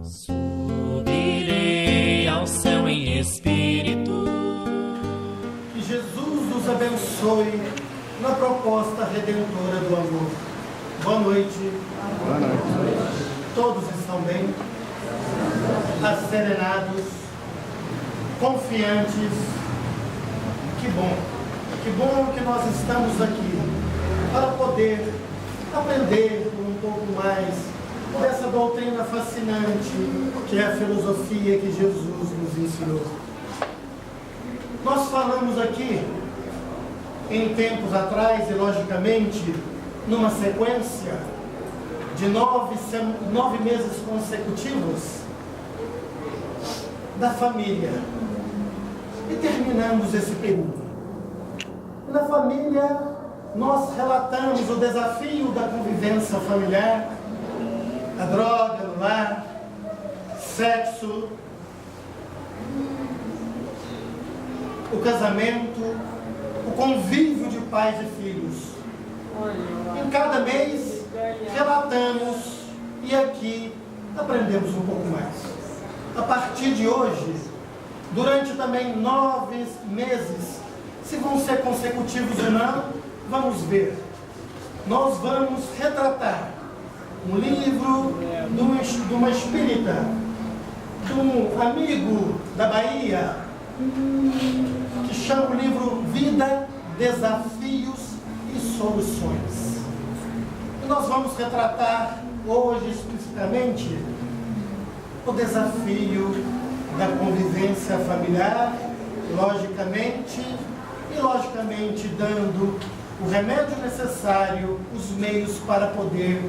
Subirei ao céu em espírito. Que Jesus nos abençoe na proposta redentora do amor. Boa noite. Boa noite. Todos estão bem? Asserenados, confiantes. Que bom que nós estamos aqui para poder aprender um pouco mais dessa doutrina fascinante que é a filosofia que Jesus nos ensinou. Nós falamos aqui em tempos atrás, e logicamente numa sequência de 9 meses consecutivos da família, e terminamos esse período. E na família nós relatamos o desafio da convivência familiar, a droga no lar, sexo, o casamento, o convívio de pais e filhos. Em cada mês relatamos e aqui aprendemos um pouco mais. A partir de hoje, durante também 9 meses, se vão ser consecutivos ou não, vamos ver. Nós vamos retratar um livro de uma espírita, de um amigo da Bahia, que chama o livro Vida, Desafios e Soluções. E nós vamos retratar hoje explicitamente o desafio da convivência familiar, logicamente dando o remédio necessário, os meios para poder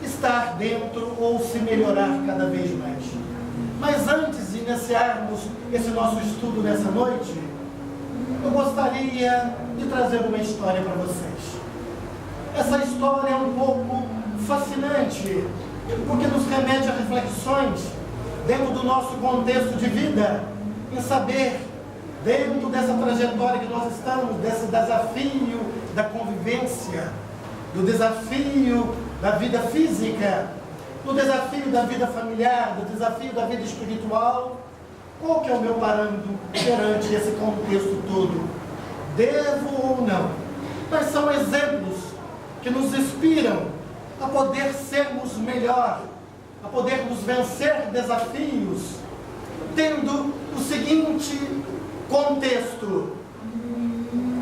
estar dentro ou se melhorar cada vez mais. Mas antes de iniciarmos esse nosso estudo nessa noite, eu gostaria de trazer uma história para vocês. Essa história é um pouco fascinante, porque nos remete a reflexões dentro do nosso contexto de vida, em saber, dentro dessa trajetória que nós estamos, desse desafio da convivência, do desafio da vida física, do desafio da vida familiar, do desafio da vida espiritual, qual que é o meu parâmetro perante esse contexto todo? Devo ou não? Mas são exemplos que nos inspiram a poder sermos melhor, a podermos vencer desafios, tendo o seguinte contexto: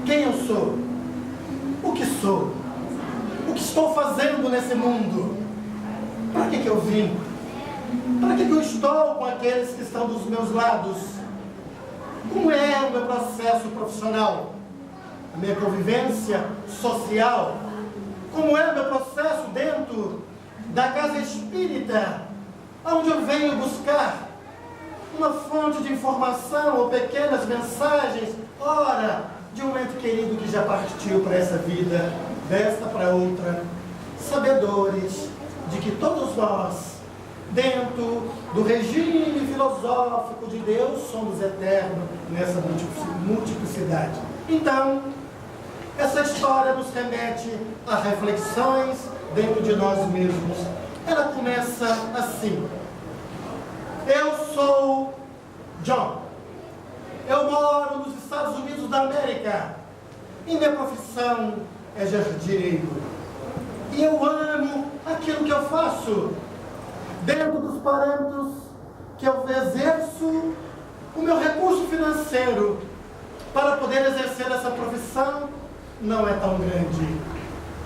quem eu sou? O que sou? O que estou fazendo nesse mundo? Para que eu vim? Para que eu estou com aqueles que estão dos meus lados? Como é o meu processo profissional? A minha convivência social? Como é o meu processo dentro da casa espírita, onde eu venho buscar uma fonte de informação ou pequenas mensagens, ora, de um ente querido que já partiu para essa vida, desta para outra, sabedores de que todos nós, dentro do regime filosófico de Deus, somos eternos nessa multiplicidade. Então, essa história nos remete a reflexões dentro de nós mesmos. Ela começa assim: eu sou John. Eu moro nos Estados Unidos da América. E minha profissão é jardineiro. E eu amo aquilo que eu faço. Dentro dos parâmetros que eu exerço, o meu recurso financeiro para poder exercer essa profissão não é tão grande.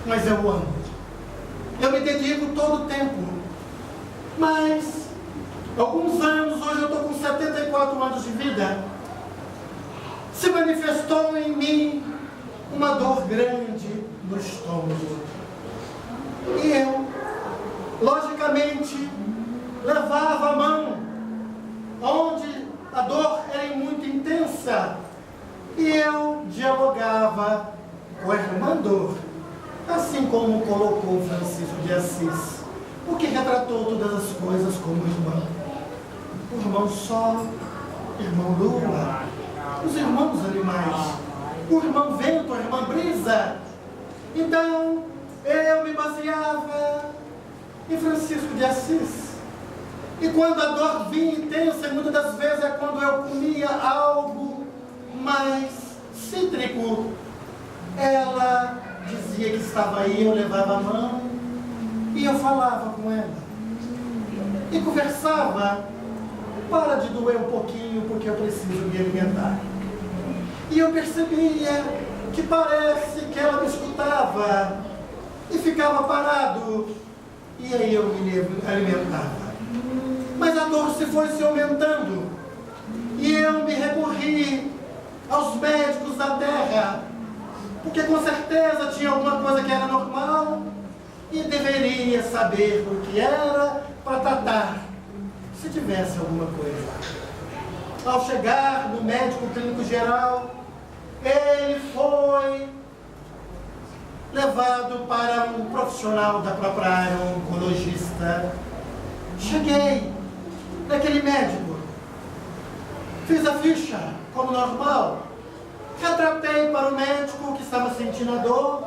Mas eu amo. Eu me dedico todo o tempo. Mas, alguns anos, hoje eu estou com 74 anos de vida, se manifestou em mim uma dor grande no estômago. E eu, logicamente, levava a mão onde a dor era muito intensa, e eu dialogava com a irmã dor, assim como colocou Francisco de Assis, o que retratou todas as coisas como irmão. O irmão sol, irmão lua, os irmãos animais, o irmão vento, a irmã brisa. Então, eu me baseava em Francisco de Assis. E quando a dor vinha intensa, muitas das vezes é quando eu comia algo mais cítrico, ela dizia que estava aí, eu levava a mão e eu falava com ela. E conversava, para de doer um pouquinho porque eu preciso me alimentar. E eu percebia que parece que ela me escutava e ficava parado. E aí eu me alimentava. Mas a dor se foi se aumentando. E eu me recorri aos médicos da terra, porque com certeza tinha alguma coisa que era normal e deveria saber o que era para tratar, se tivesse alguma coisa. Ao chegar no médico clínico geral, ele foi levado para um profissional da própria área, um oncologista. Cheguei naquele médico, fiz a ficha como normal, retratei para o médico que estava sentindo a dor,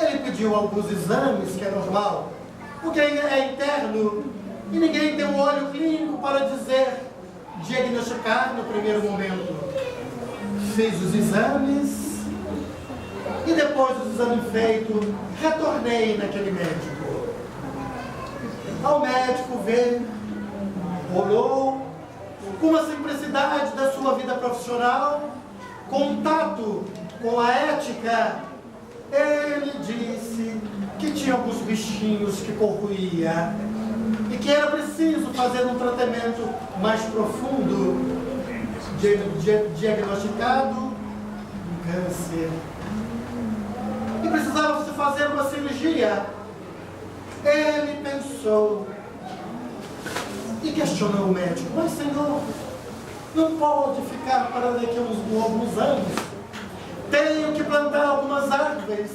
ele pediu alguns exames, que é normal, porque é interno e ninguém tem um olho clínico para diagnosticar no primeiro momento. Fiz os exames e depois do exame feito, retornei naquele médico. Ao médico ver, olhou, com uma simplicidade da sua vida profissional, contato com a ética, ele disse que tinha alguns bichinhos que corroía e que era preciso fazer um tratamento mais profundo, diagnosticado um câncer. E precisava se fazer uma cirurgia. Ele pensou e questionou o médico: mas senhor, não pode ficar para daqui a alguns anos? Tenho que plantar algumas árvores.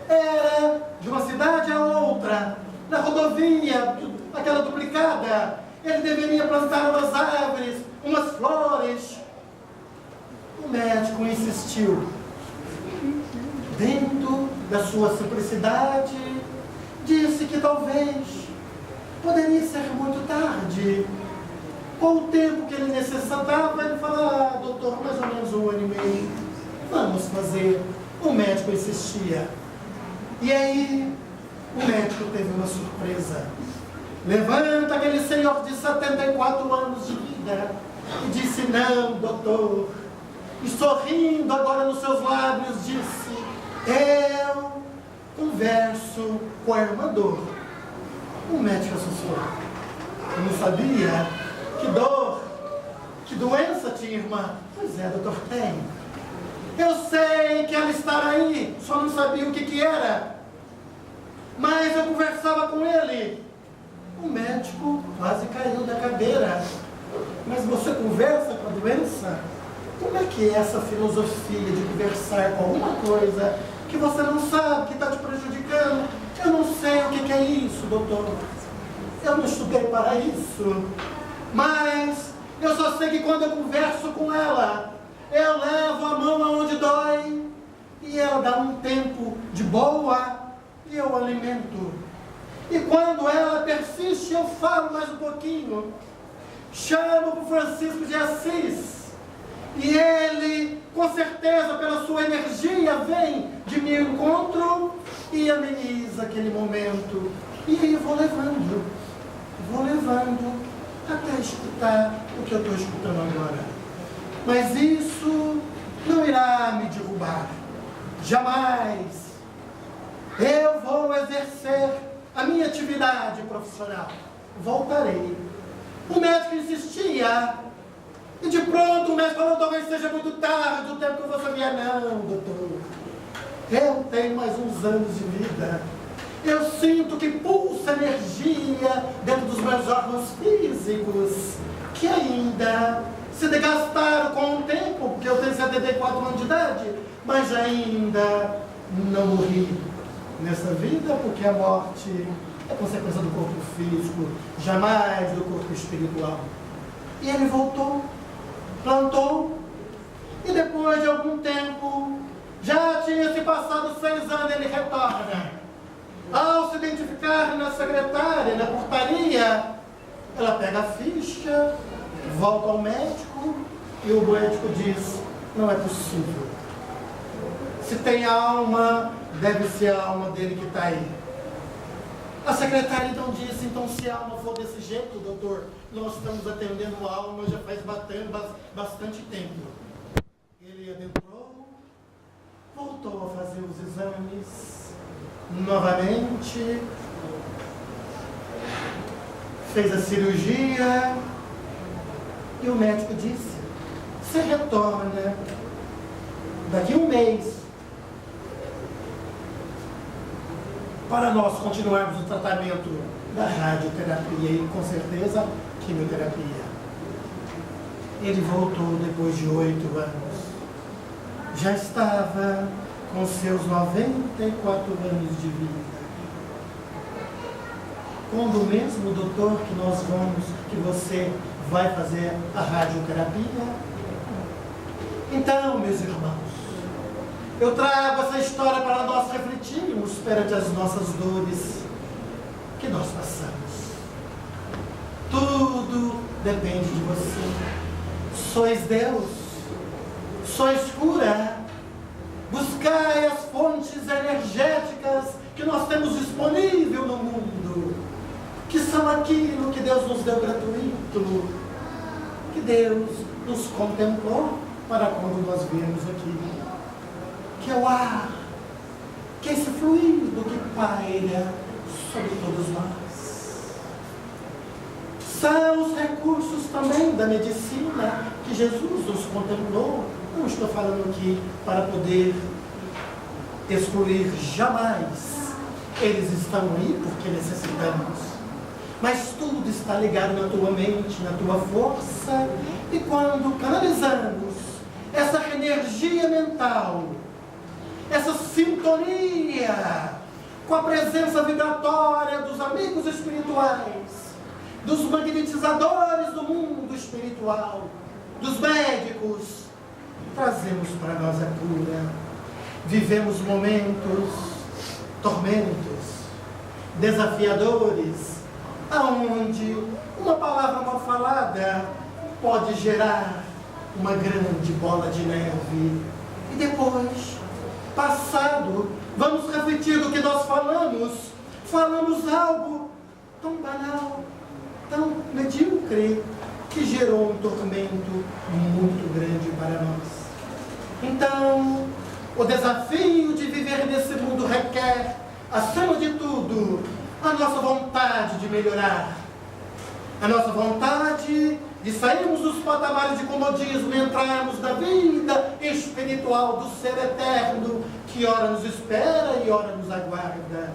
Era de uma cidade a outra, na rodovia, aquela duplicada. Ele deveria plantar umas árvores, umas flores. O médico insistiu. Dentro da sua simplicidade, disse que talvez poderia ser muito tarde. Com o tempo que ele necessitava, ele falou: ah, doutor, mais ou menos 1 ano e meio. Vamos fazer. O médico insistia. E aí, o médico teve uma surpresa. Levanta aquele senhor de 74 anos de vida e disse: não, doutor. E sorrindo agora nos seus lábios, disse: eu converso com a irmã dor. O médico assustou. Eu não sabia que dor, que doença tinha irmã. Pois é, doutor, tem. Eu sei que ela está aí, só não sabia o que era. Mas eu conversava com ele. O médico quase caiu da cadeira. Mas você conversa com a doença? Como é que é essa filosofia de conversar com alguma coisa que você não sabe, que está te prejudicando? Eu não sei o que é isso, doutor. Eu não estudei para isso. Mas eu só sei que quando eu converso com ela, eu levo a mão aonde dói e ela dá um tempo de boa e eu alimento. E quando ela persiste, eu falo mais um pouquinho. Chamo o Francisco de Assis. E ele, com certeza, pela sua energia, vem de meu encontro e ameniza aquele momento. E aí eu vou levando até escutar o que eu estou escutando agora. Mas isso não irá me derrubar. Jamais. Eu vou exercer a minha atividade profissional. Voltarei. O médico insistia. E de pronto o médico falou: talvez seja muito tarde o tempo que você vier. Não, doutor. Eu tenho mais uns anos de vida. Eu sinto que pulsa energia dentro dos meus órgãos físicos que ainda se desgastaram com o tempo, porque eu tenho 74 anos de idade, mas ainda não morri nessa vida, porque a morte é consequência do corpo físico, jamais do corpo espiritual. E ele voltou, plantou, e depois de algum tempo, já tinha se passado 6 anos, ele retorna. Ao se identificar na secretária, na portaria, Ela pega a ficha, volta ao médico e o médico diz: não é possível. Se tem alma, deve ser a alma dele que está aí. A secretária então disse: então se a alma for desse jeito, doutor, nós estamos atendendo a alma já faz bastante tempo. Ele adentrou, voltou a fazer os exames novamente, fez a cirurgia e o médico disse: você retorna daqui a um mês para nós continuarmos o tratamento da radioterapia e, com certeza, quimioterapia. Ele voltou depois de 8 anos. Já estava com seus 94 anos de vida. Quando o mesmo doutor que você vai fazer a radioterapia. Então, meus irmãos, eu trago essa história para nós refletirmos perante as nossas dores que nós passamos. Tudo depende de você. Sois Deus, sois cura. Buscai as fontes energéticas que nós temos disponível no mundo, que são aquilo que Deus nos deu gratuito, que Deus nos contemplou para quando nós viemos aqui. Que é o ar, que é esse fluido que paira sobre todos nós. São os recursos também da medicina que Jesus nos contemplou. Não estou falando aqui para poder excluir jamais. Eles estão aí porque necessitamos. Mas tudo está ligado na tua mente, na tua força. E quando canalizamos essa energia mental, essa sintonia com a presença vibratória dos amigos espirituais, dos magnetizadores do mundo espiritual, dos médicos, trazemos para nós a cura. Vivemos momentos, tormentos, desafiadores, aonde uma palavra mal falada pode gerar uma grande bola de neve. E depois, passado, vamos refletir do que nós falamos algo tão banal, tão medíocre, que gerou um tormento muito grande para nós. Então, o desafio de viver nesse mundo requer, acima de tudo, a nossa vontade de melhorar, a nossa vontade de sairmos dos patamares de comodismo e entrarmos na vida espiritual do ser eterno, que ora nos espera e ora nos aguarda.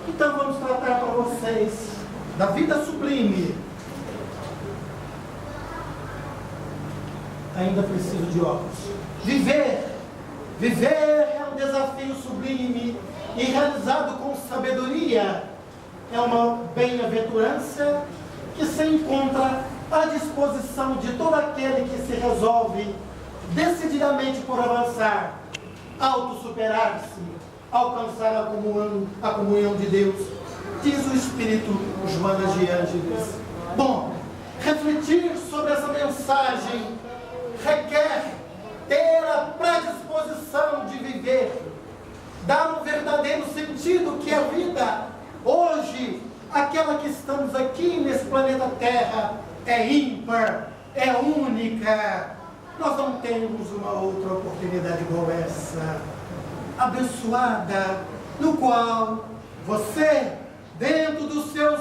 Então vamos tratar para vocês da vida sublime. Ainda preciso de óculos. Viver é um desafio sublime e realizado com sabedoria. É uma bem-aventurança que se encontra à disposição de todo aquele que se resolve decididamente por avançar, autossuperar-se, alcançar a comunhão de Deus, diz o Espírito Joana de Ângeles. Bom, refletir sobre essa mensagem requer ter a predisposição de viver, dar um verdadeiro sentido que a vida, hoje, aquela que estamos aqui nesse planeta Terra, é ímpar, é única. Nós não temos uma outra oportunidade igual essa, abençoada, no qual você, dentro dos seus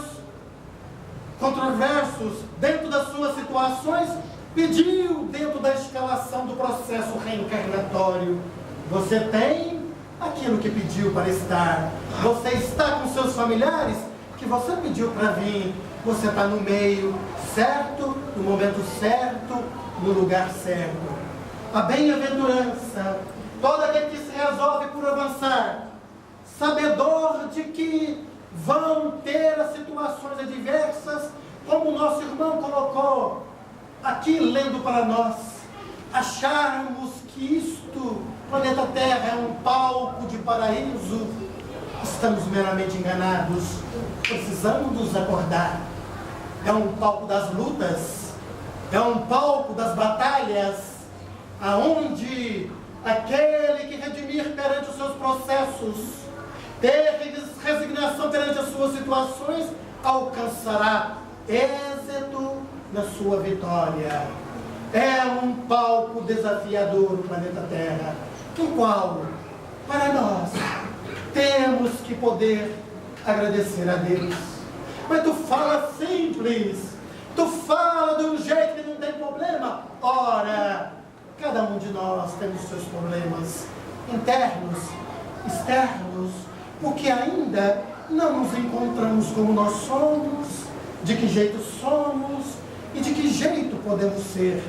controversos, dentro das suas situações, pediu dentro da escalação do processo reencarnatório. Você tem aquilo que pediu para estar. Você está com seus familiares que você pediu para vir. Você está no meio certo, no momento certo, no lugar certo. A bem-aventurança, todo aquele que se resolve por avançar, sabedor de que vão ter as situações adversas, como o nosso irmão colocou aqui lendo para nós, acharmos que isto, planeta Terra, é um palco de paraíso, estamos meramente enganados. Precisamos nos acordar. é um palco das lutas, é um palco das batalhas, aonde aquele que redimir perante os seus processos, ter resignação perante as suas situações, alcançará êxito na sua vitória. É um palco desafiador o planeta Terra, no qual, para nós, temos que poder agradecer a Deus. Mas tu fala simples, tu fala de um jeito que não tem problema. Ora, cada um de nós temos seus problemas internos, externos, porque ainda não nos encontramos como nós somos, de que jeito somos e de que jeito podemos ser.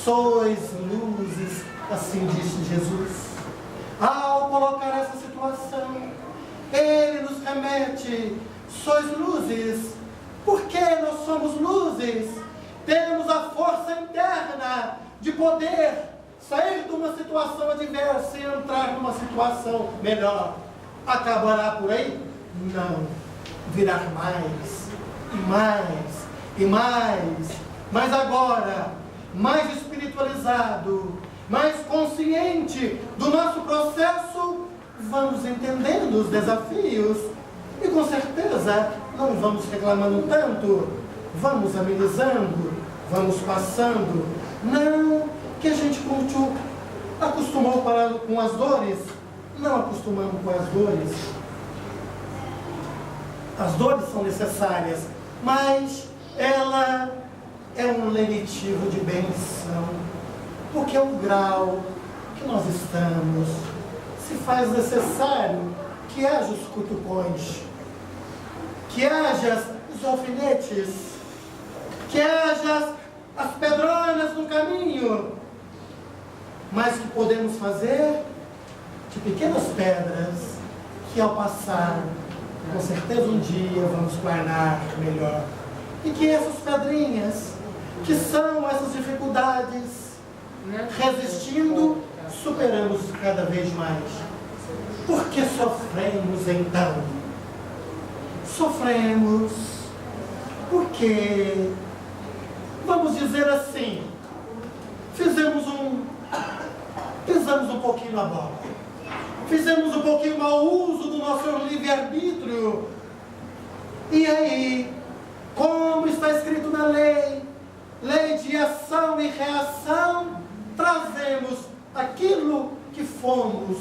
Sois luzes, assim disse Jesus. Ao colocar essa situação, Ele nos remete: sois luzes. Porque nós somos luzes, temos a força interna de poder sair de uma situação adversa e entrar numa situação melhor. Acabará por aí? Não. Virá mais, e mais, e mais. Mas agora, mais espiritualizado, mais consciente do nosso processo, vamos entendendo os desafios e com certeza não vamos reclamando tanto, vamos amenizando, vamos passando. Não que a gente acostumou com as dores, não acostumamos com as dores. As dores são necessárias, mas ela é um lenitivo de benção, porque é o grau que nós estamos. Se faz necessário que haja os cutucões, que haja os alfinetes, que haja as pedronas no caminho, mas que podemos fazer de pequenas pedras, que ao passar, com certeza um dia vamos planar melhor. E que essas pedrinhas, que são essas dificuldades, resistindo, superamos cada vez mais. Por que sofremos então? Sofremos porque, vamos dizer assim, pisamos um pouquinho na bola. Fizemos um pouquinho mau uso do nosso livre-arbítrio. E aí, como está escrito na lei, lei de ação e reação, trazemos aquilo que fomos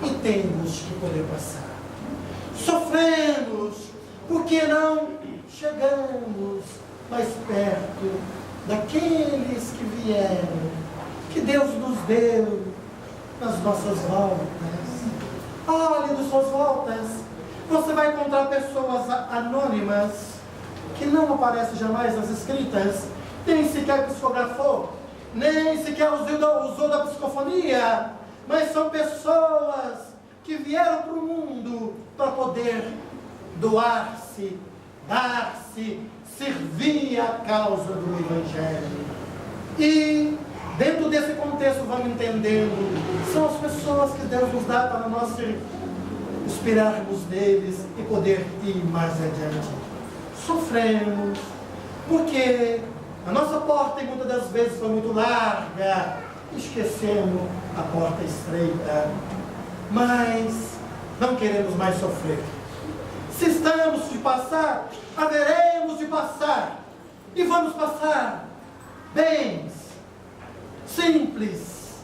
e temos que poder passar. Sofremos porque não chegamos mais perto daqueles que vieram, que Deus nos deu nas nossas voltas. Olhe nas suas voltas, você vai encontrar pessoas anônimas que não aparecem jamais nas escritas, nem sequer psicografou, nem sequer usou da psicofonia, mas são pessoas que vieram para o mundo para poder doar-se, dar-se, servir à causa do Evangelho. E dentro desse contexto vamos entendendo, são as pessoas que Deus nos dá para nós inspirarmos deles e poder ir mais adiante. Sofremos porque a nossa porta muitas das vezes foi muito larga, esquecemos a porta estreita, mas não queremos mais sofrer. Se estamos de passar, haveremos de passar, e vamos passar bens, simples,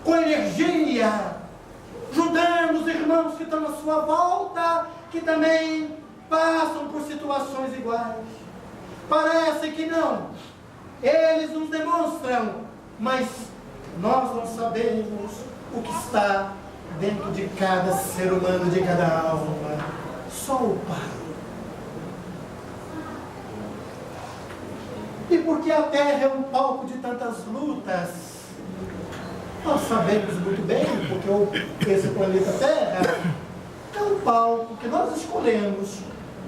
com energia, ajudando os irmãos que estão à sua volta, que também passam por situações iguais. Parece que não, eles nos demonstram, mas nós não sabemos o que está dentro de cada ser humano, de cada alma. Só o Pai. E porque a Terra é um palco de tantas lutas, nós sabemos muito bem, porque esse planeta Terra é um palco que nós escolhemos,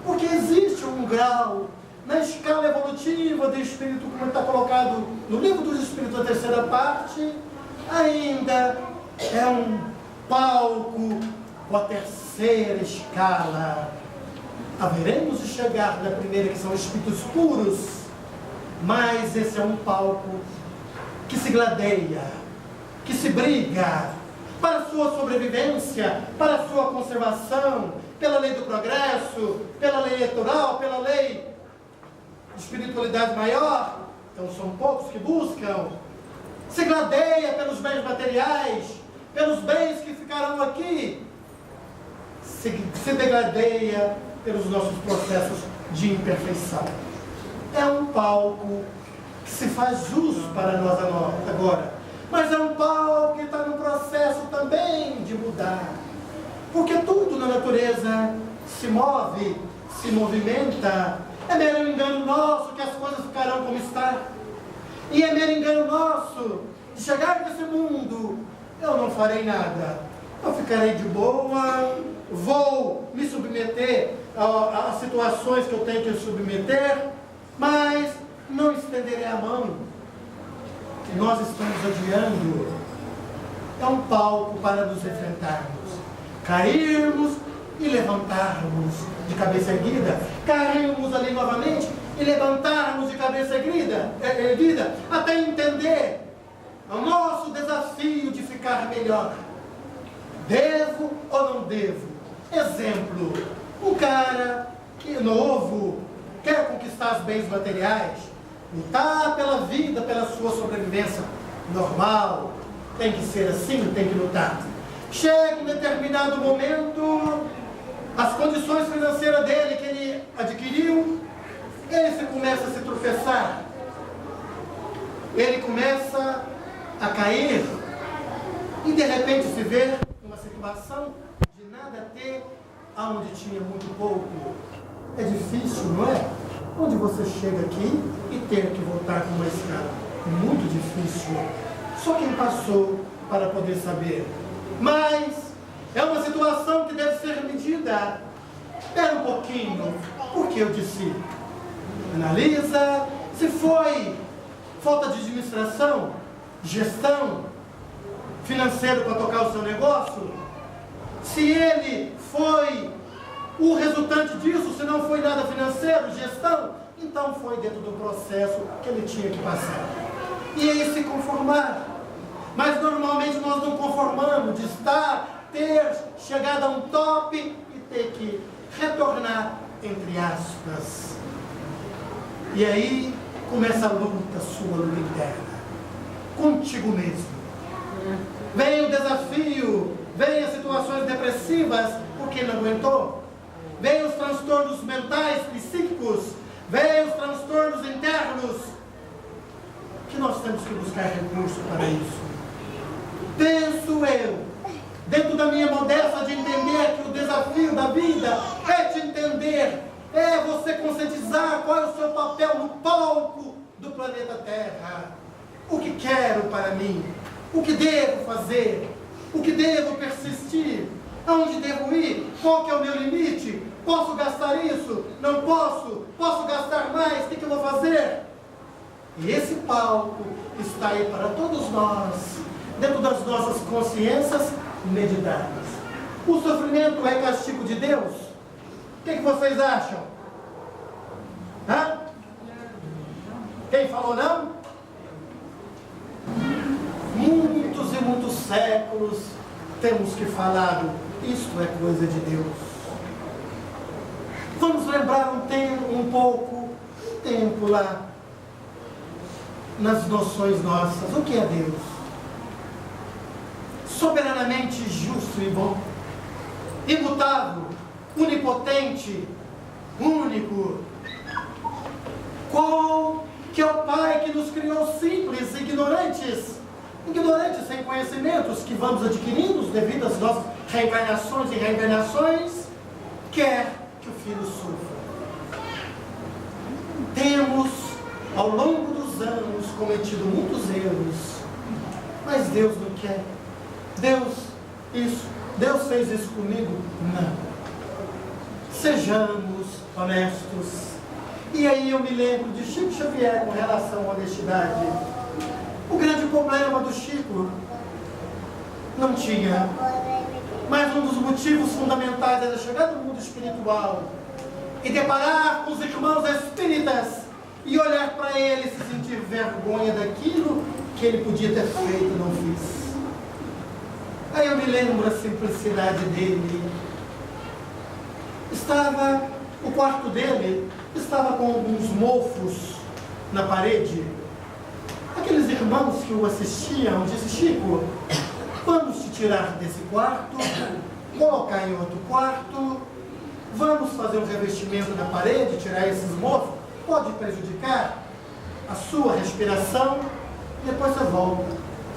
porque existe um grau na escala evolutiva do Espírito, como está colocado no livro dos Espíritos, a terceira parte, ainda é um palco com a terceira escala. haveremos de chegar na primeira, que são espíritos puros, mas esse é um palco que se gladeia, que se briga para a sua sobrevivência, para a sua conservação, pela lei do progresso, pela lei eleitoral, pela lei de espiritualidade maior. Então são poucos que buscam. Se gladeia pelos bens materiais, pelos bens que ficarão aqui. Se degradeia pelos nossos processos de imperfeição. É um palco que se faz jus para nós agora. Mas é um palco que está no processo também de mudar. Porque tudo na natureza se move, se movimenta. É mero engano nosso que as coisas ficarão como está. E é mero engano nosso de chegar nesse mundo. Eu não farei nada. Eu ficarei de boa. Vou me submeter a situações que eu tenho que submeter. Mas não estenderei a mão. Nós estamos adiando. É um palco para nos enfrentarmos. Cairmos e levantarmos de cabeça erguida. Cairmos ali novamente e levantarmos de cabeça erguida, até entender o nosso desafio de ficar melhor. Devo ou não devo? Exemplo, um cara que novo quer conquistar os bens materiais, lutar pela vida, pela sua sobrevivência. Normal, tem que ser assim, tem que lutar. Chega um determinado momento, as condições financeiras dele que ele adquiriu, ele começa a se tropeçar, ele começa a cair, e de repente se vê numa situação de nada ter aonde tinha muito pouco. É difícil, não é? Onde você chega aqui e ter que voltar com uma escala. Muito difícil. Só quem passou para poder saber. Mas é uma situação que deve ser medida. Espera um pouquinho. Por que eu disse? Analisa se foi falta de administração, gestão, financeiro para tocar o seu negócio. Se ele foi o resultante disso, se não foi nada financeiro, gestão, então foi dentro do processo que ele tinha que passar. E aí se conformar. Mas normalmente nós não conformamos de ter chegado a um top e ter que retornar, entre aspas. E aí começa a luta sua, luta interna, contigo mesmo. Vem o desafio, vem as situações depressivas, porque não aguentou. Vem os transtornos mentais, psíquicos, vem os transtornos internos, que nós temos que buscar recurso para isso. Penso eu, dentro da minha modéstia, de entender que o desafio da vida é te entender, é você conscientizar qual é o seu papel no palco do planeta Terra. O que quero para mim, o que devo fazer, o que devo persistir, aonde devo ir, qual que é o meu limite, posso gastar isso, não posso, posso gastar mais, o que eu vou fazer? E esse palco está aí para todos nós, dentro das nossas consciências meditadas. O sofrimento é castigo de Deus? O que vocês acham? Hã? Quem falou não? Muitos e muitos séculos temos que falar, isto é coisa de Deus. Vamos lembrar um pouco tempo lá nas noções nossas. O que é Deus? Soberanamente justo e bom, imutável, onipotente, único. Qual que é o Pai que nos criou simples, ignorantes sem conhecimentos, que vamos adquirindo devido às nossas reencarnações e reencarnações, quer que o Filho sofra. Temos, ao longo dos anos, cometido muitos erros, mas Deus não quer. Deus fez isso comigo? Não. Sejamos honestos. E aí eu me lembro de Chico Xavier com relação à honestidade. O grande problema do Chico não tinha, mas um dos motivos fundamentais era chegar no mundo espiritual e deparar com os irmãos espíritas e olhar para ele e se sentir vergonha daquilo que ele podia ter feito e não fiz. Aí eu me lembro a simplicidade dele. O quarto dele estava com alguns mofos na parede. Aqueles irmãos que o assistiam disse: Chico, vamos te tirar desse quarto, colocar em outro quarto, vamos fazer um revestimento na parede, tirar esses mofos, pode prejudicar a sua respiração, depois você volta.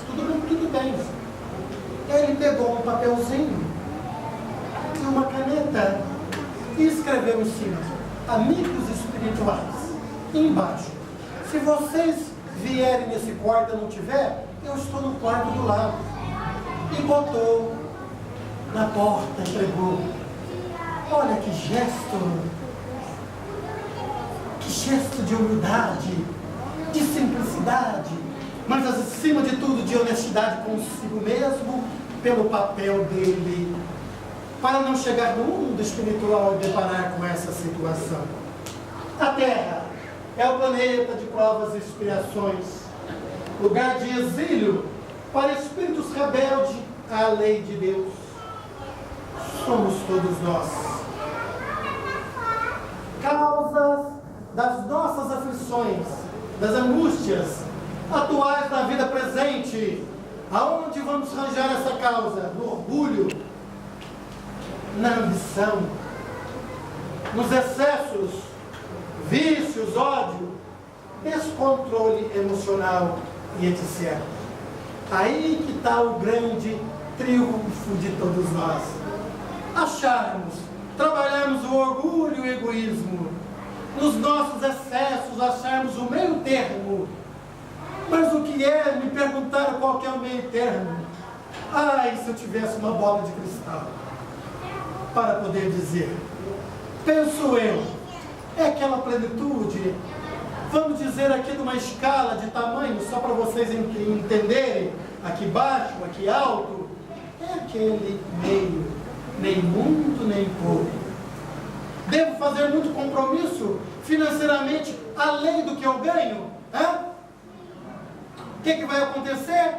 Tudo bem. E aí ele pegou um papelzinho e uma caneta e escreveu em cima: amigos espirituais. E embaixo: se vocês vierem nesse quarto e eu não tiver, eu estou no quarto do lado. E botou na porta, entregou. Olha que gesto de humildade, de simplicidade, mas acima de tudo de honestidade consigo mesmo, pelo papel dele, para não chegar no mundo espiritual e deparar com essa situação. A Terra é o planeta de provas e expiações, lugar de exílio para espíritos rebeldes à lei de Deus. Somos todos nós. Causas das nossas aflições, das angústias atuais da vida presente. Aonde vamos arranjar essa causa? No orgulho, na ambição, nos excessos, vícios, ódio, descontrole emocional e etc. Aí que está o grande triunfo de todos nós. Trabalharmos o orgulho e o egoísmo, nos nossos excessos acharmos o meio termo. Mas o que é? Me perguntaram qual que é o meio termo. Ai, se eu tivesse uma bola de cristal para poder dizer. Penso eu, é aquela plenitude, vamos dizer aqui numa escala de tamanho, só para vocês entenderem, aqui baixo, aqui alto, é aquele meio, nem muito, nem pouco. Devo fazer muito compromisso financeiramente além do que eu ganho? O que vai acontecer?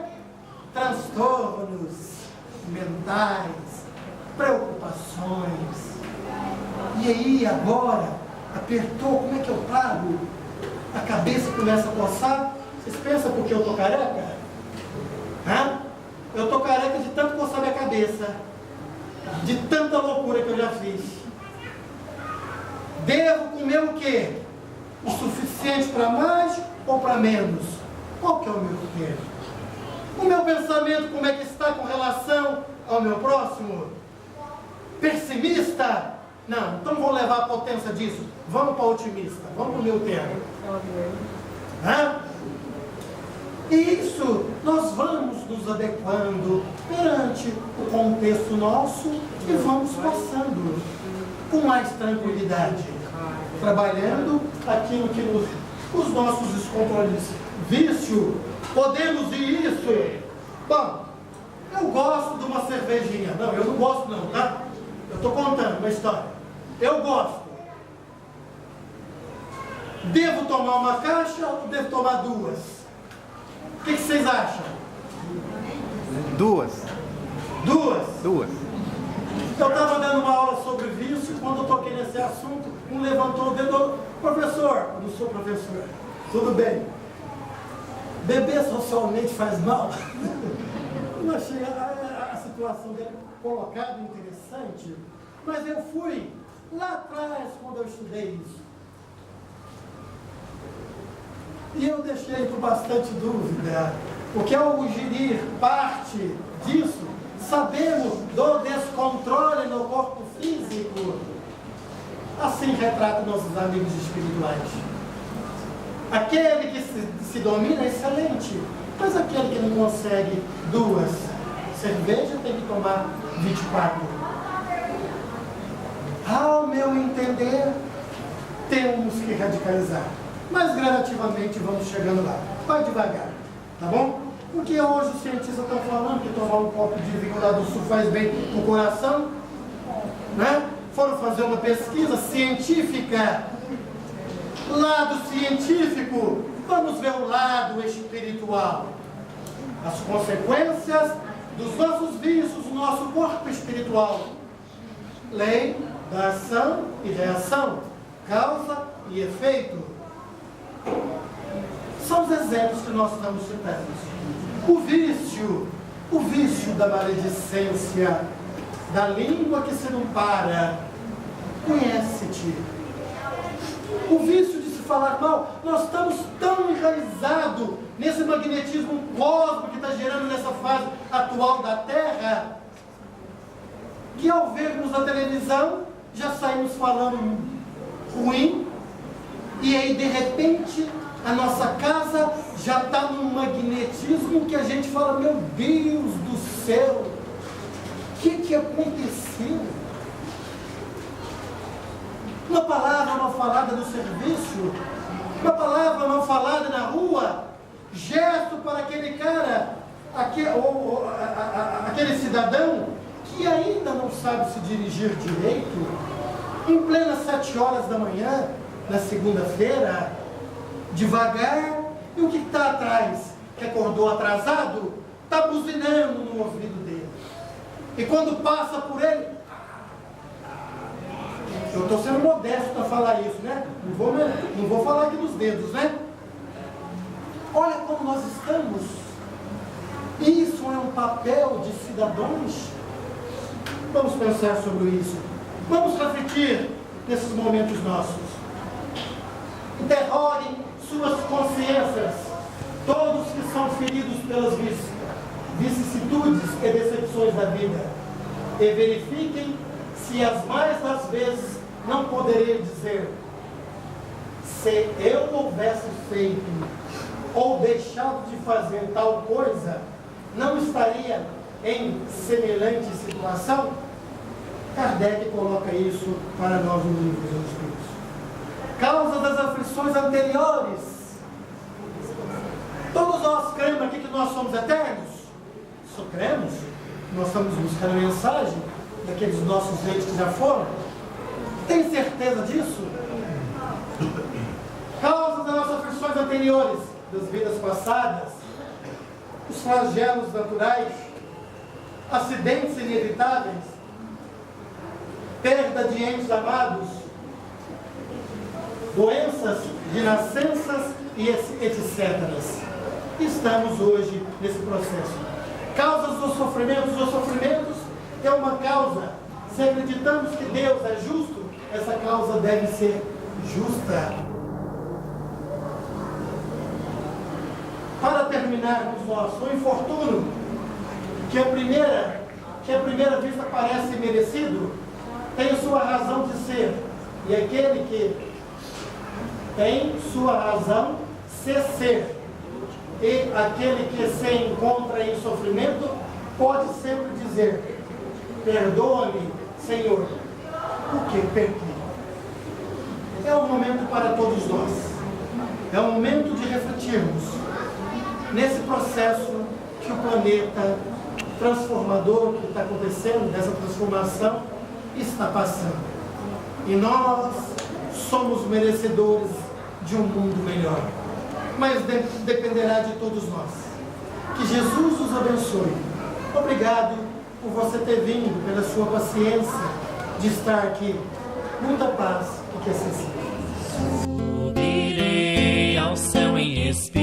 Transtornos mentais, preocupações. E aí agora, apertou, como é que eu pago? A cabeça começa a coçar. Vocês pensam porque eu estou careca? Eu estou careca de tanto coçar minha cabeça, de tanta loucura que eu já fiz. Devo comer o quê? O suficiente para mais ou para menos? Qual que é o meu critério? O meu pensamento como é que está com relação ao meu próximo? Pessimista? Não, então vamos levar a potência disso. Vamos para otimista, vamos para o meu termo. E isso nós vamos nos adequando perante o contexto nosso e vamos passando com mais tranquilidade, trabalhando aquilo que os nossos descontroles, vício, podemos ir isso. Bom, eu gosto de uma cervejinha. Não, eu não gosto não, tá? Eu estou contando uma história. Eu gosto. Devo tomar uma caixa ou devo tomar duas? O que vocês acham? Duas. Duas? Duas. Eu estava dando uma aula sobre vício, quando eu toquei nesse assunto, um levantou o dedo: professor, eu não sou professor, tudo bem. Beber socialmente faz mal? Eu achei a situação dele colocada interessante, mas eu fui lá atrás quando eu estudei isso. E eu deixei com bastante dúvida, porque ao gerir parte disso, sabemos do descontrole no corpo físico. Assim retratam nossos amigos espirituais. Aquele que se domina é excelente, mas aquele que não consegue duas cervejas tem que tomar 24. Ao meu entender, temos que radicalizar. Mas gradativamente vamos chegando lá. Vai devagar, tá bom? Porque hoje os cientistas estão falando que tomar um copo de vinho lá do sul faz bem pro coração, né? foram fazer uma pesquisa científica. Lado científico, vamos ver o lado espiritual. As consequências dos nossos vícios no nosso corpo espiritual. Lei da ação e reação, causa e efeito. São os exemplos que nós estamos citando. O vício da maledicência, da língua que se não para. Conhece-te. O vício de se falar mal. Nós estamos tão enraizados nesse magnetismo cósmico que está gerando nessa fase atual da Terra, que ao vermos a televisão, já saímos falando ruim, e aí de repente a nossa casa já está num magnetismo que a gente fala, meu Deus do céu, o que aconteceu? Uma palavra mal falada no serviço, uma palavra mal falada na rua, gesto para aquele cara, aquele cidadão que ainda não sabe se dirigir direito, em plena 7 horas da manhã, na segunda-feira, devagar, e o que está atrás, que acordou atrasado, está buzinando no ouvido dele. E quando passa por ele, eu estou sendo modesto para falar isso, né? Não vou falar aqui dos dedos, né? Olha como nós estamos. Isso é um papel de cidadãos. Vamos pensar sobre isso. Vamos refletir nesses momentos nossos. Interroguem suas consciências, todos que são feridos pelas vicissitudes e decepções da vida, e verifiquem se as mais das vezes não poderei dizer: se eu houvesse feito ou deixado de fazer tal coisa, não estaria em semelhante situação? Kardec coloca isso para nós no livro dos Espíritos. Causa das aflições anteriores. Todos nós cremos aqui que nós somos eternos? Só cremos? Nós estamos buscando a mensagem daqueles nossos entes que já foram? Tem certeza disso? Causa das nossas aflições anteriores, das vidas passadas, os flagelos naturais, acidentes inevitáveis, perda de entes amados, doenças de nascenças e etc. Estamos hoje nesse processo. Causas dos sofrimentos. Os sofrimentos é uma causa. Se acreditamos que Deus é justo, essa causa deve ser justa. Para terminarmos o infortúnio, que à primeira vista parece merecido, tem sua razão de ser. E aquele que tem sua razão de ser, e aquele que se encontra em sofrimento, pode sempre dizer: perdoa-me, Senhor, porque pequei. É um momento para todos nós. É um momento de refletirmos nesse processo que o planeta transformador que está acontecendo, dessa transformação, está passando. E nós somos merecedores de um mundo melhor. Mas dependerá de todos nós. Que Jesus os abençoe. Obrigado por você ter vindo, pela sua paciência de estar aqui. Muita paz e que assim seja. Subirei ao céu em espírito.